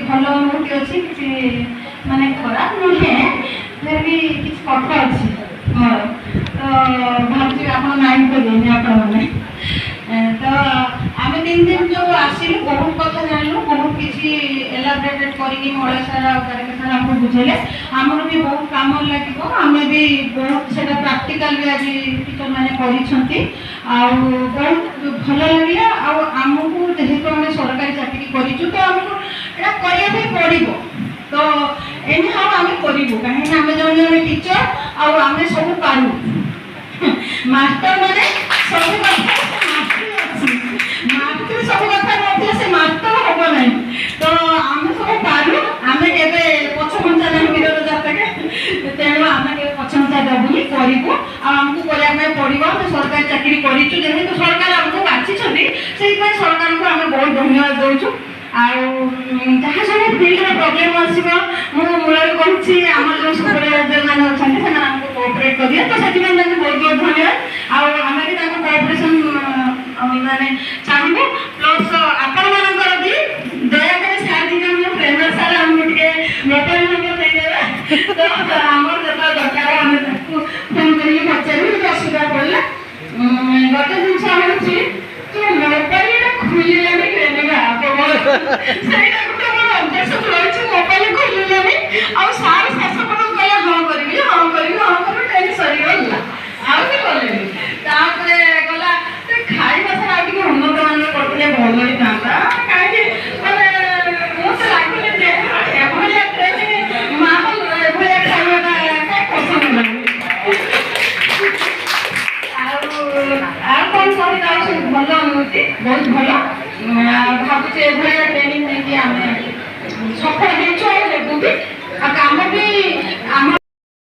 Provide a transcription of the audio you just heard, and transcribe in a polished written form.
भल अनुभूति अच्छी किसी माने खराब नुहे फिर भी किसी कथा अच्छी मोर तो भावी आप माइंड करेंगे आपने तो आम 3 दिन जो आसिलु बहुत कथा जानलु बहुत किसी एलाबरेटेड करके मड़सारा कार्यक्रम आपको बुझेले आमर भी बहुत काम लगे आम भी बहुत से प्राक्टिकाल भी आज टीचर मैंने करी बहुत भल लगे आमको जेहेतु आम सरकारी चाकरी करूँ तो आमको यहाँ करने पड़ो तो एनी हाउ आम करूँ कहीं आम जन टीचर आम सब पारू मास्टर मैंने सब मास्टर सब कथा नथिले से मास्टर हम ना तो आम सब पारू आम के पछमंचा ना वीर जातके तेणु आम के पछमंचा दबुनी करूँ आमको करने पड़ो आम सरकारी चाकरी करूँ जेहेतु सरकार आमको बाछी से सरकार को आम बहुत धन्यवाद दौचु जहाँ सब फिल्ड प्रोब्लेम आसो मूल कहूँ आम जो सुपरवाइजर मैंने अच्छा से कोअपरेट करेंगे तो से बहुत बहुत धन्यवाद आम भी कोअपरेशन मैंने चाहूँ प्लस आपण भी दयाकर सार दिन ट्रेनर सार आमको टे मोबाइल नंबर देदेवे तो आम जो दरकार आम फोन कर पचारू असुविधा पड़ा गोटे जिन तो मोबाइल खुले ट्रेनिंग ସେଇଟା ଗୋଟେ ମୋର ଅଭ୍ୟାସ ରହିଛି ମୋବାଇଲ ଖୋଲିଲେନି ଆଉ ସାର୍ ଶାସକ କହିଲେ ହଁ କରିବି ଟ୍ରେନିଂ ସରିଗଲା ଆଉ ବି କଲେନି ତାପରେ ଗଲା ଖାଇବା ସାର୍ ଆଉ ଟିକେ ଉନ୍ନତ ମାନର କରିଥିଲେ ଭଲ ହେଇଥାନ୍ତା କାହିଁକି ମାନେ ମୁଁ ତ ଲାଗୁନି ଯେ ଏଭଳିଆ ଟ୍ରେନିଂ ମାହୋଲ ଏଭଳିଆ ଖାଇବାଟା କାହିଁ ପସନ୍ଦ ଲାଗୁନି ଆଉ କ'ଣ କହିବା ଭଲ ଅନୁଭୂତି ବହୁତ ଭଲ ଭାବୁଛି ଏଭଳିଆ ଟ୍ରେନିଂ ନେଇକି ଆମେ